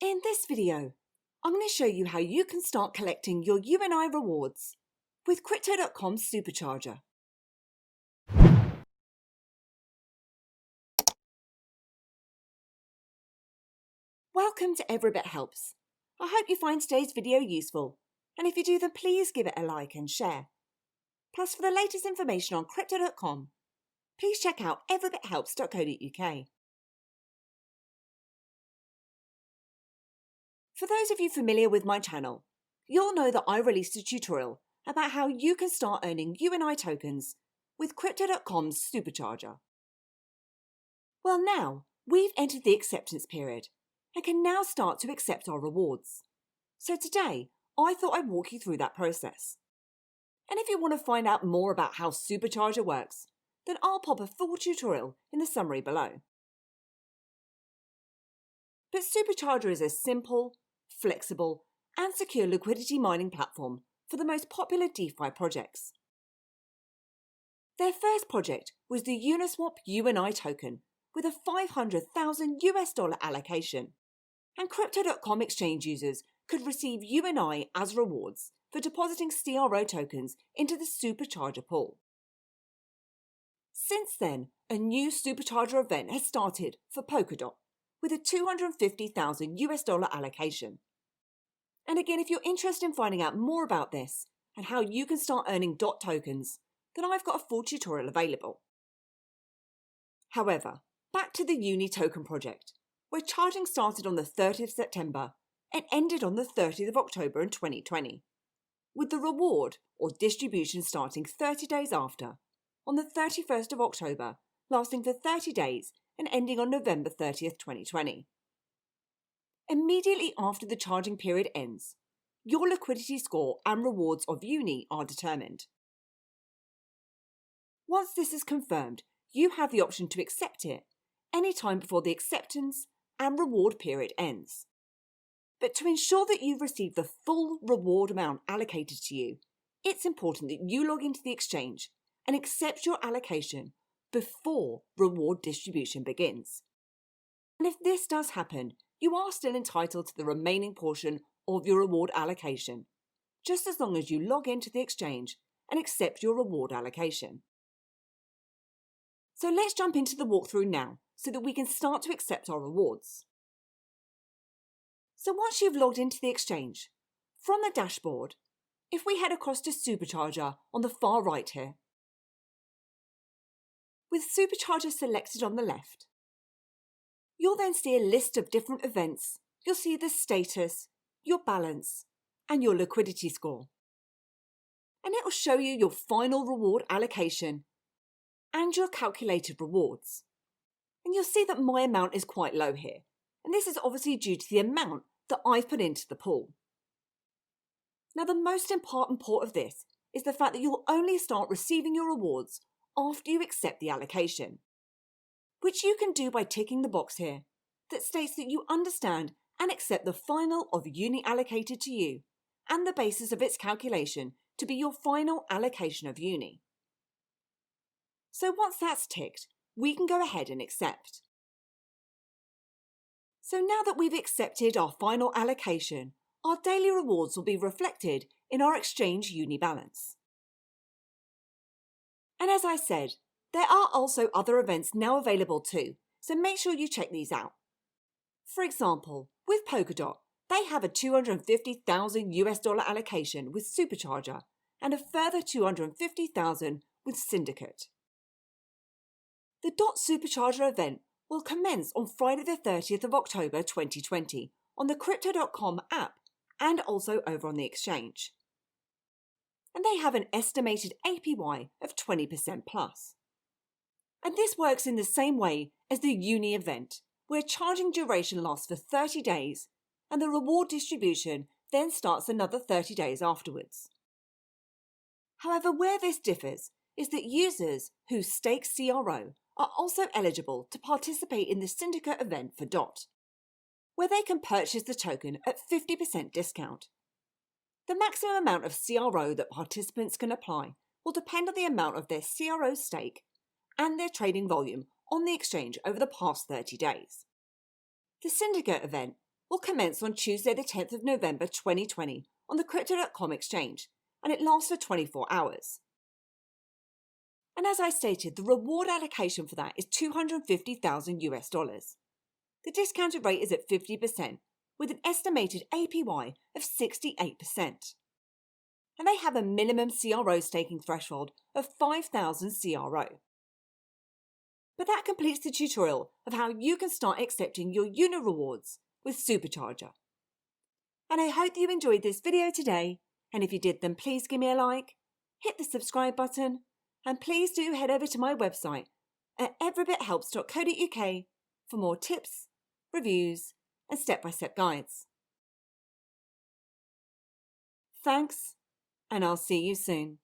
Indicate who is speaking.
Speaker 1: In this video, I'm going to show you how you can start collecting your UNI rewards with Crypto.com's Supercharger. Welcome to Every Bit Helps. I hope you find today's video useful, and if you do, then please give it a like and share. Plus, for the latest information on Crypto.com, please check out everybithelps.co.uk. For those of you familiar with my channel, you'll know that I released a tutorial about how you can start earning UNI tokens with Crypto.com's Supercharger. Well, now we've entered the acceptance period and can now start to accept our rewards. So today, I thought I'd walk you through that process. And if you want to find out more about how Supercharger works, then I'll pop a full tutorial in the summary below. But Supercharger is a simple, flexible, and secure liquidity mining platform for the most popular DeFi projects. Their first project was the Uniswap UNI token with a $500,000 allocation, and Crypto.com exchange users could receive UNI as rewards for depositing CRO tokens into the Supercharger pool. Since then, a new Supercharger event has started for Polkadot with a $250,000 allocation. And again, if you're interested in finding out more about this and how you can start earning DOT tokens, then I've got a full tutorial available. However, back to the UNI token project, where charging started on the 30th of September and ended on the 30th of October in 2020, with the reward or distribution starting 30 days after, on the 31st of October, lasting for 30 days and ending on November 30th, 2020. Immediately after the charging period ends, your liquidity score and rewards of UNI are determined. Once this is confirmed, you have the option to accept it any time before the acceptance and reward period ends. But to ensure that you've received the full reward amount allocated to you, it's important that you log into the exchange and accept your allocation before reward distribution begins. And if this does happen, you are still entitled to the remaining portion of your reward allocation, just as long as you log into the exchange and accept your reward allocation. So let's jump into the walkthrough now so that we can start to accept our rewards. So once you've logged into the exchange, from the dashboard, if we head across to Supercharger on the far right here, with Supercharger selected on the left, you'll then see a list of different events. You'll see the status, your balance, and your liquidity score. And it will show you your final reward allocation and your calculated rewards. And you'll see that my amount is quite low here. And this is obviously due to the amount that I've put into the pool. Now, the most important part of this is the fact that you'll only start receiving your rewards after you accept the allocation, which you can do by ticking the box here that states that you understand and accept the final of UNI allocated to you and the basis of its calculation to be your final allocation of UNI. So once that's ticked, we can go ahead and accept. So now that we've accepted our final allocation, our daily rewards will be reflected in our exchange UNI balance. And as I said, there are also other events now available too, so make sure you check these out. For example, with Polkadot, they have a $250,000 allocation with Supercharger and a further $250,000 with Syndicate. The DOT Supercharger event will commence on Friday the 30th of October 2020 on the Crypto.com app and also over on the exchange. And they have an estimated APY of 20% plus. And this works in the same way as the UNI event, where charging duration lasts for 30 days and the reward distribution then starts another 30 days afterwards. However, where this differs is that users who stake CRO are also eligible to participate in the Syndicate event for DOT, where they can purchase the token at 50% discount. The maximum amount of CRO that participants can apply will depend on the amount of their CRO stake and their trading volume on the exchange over the past 30 days. The Syndicate event will commence on Tuesday the 10th of November 2020 on the Crypto.com exchange, and it lasts for 24 hours. And as I stated, the reward allocation for that is $250,000. The discounted rate is at 50%, with an estimated APY of 68%. And they have a minimum CRO staking threshold of 5,000 CRO. But that completes the tutorial of how you can start accepting your UNI rewards with Supercharger. And I hope you enjoyed this video today, and if you did, then please give me a like, hit the subscribe button, and please do head over to my website at everybithelps.co.uk for more tips, reviews, and step-by-step guides. Thanks, and I'll see you soon.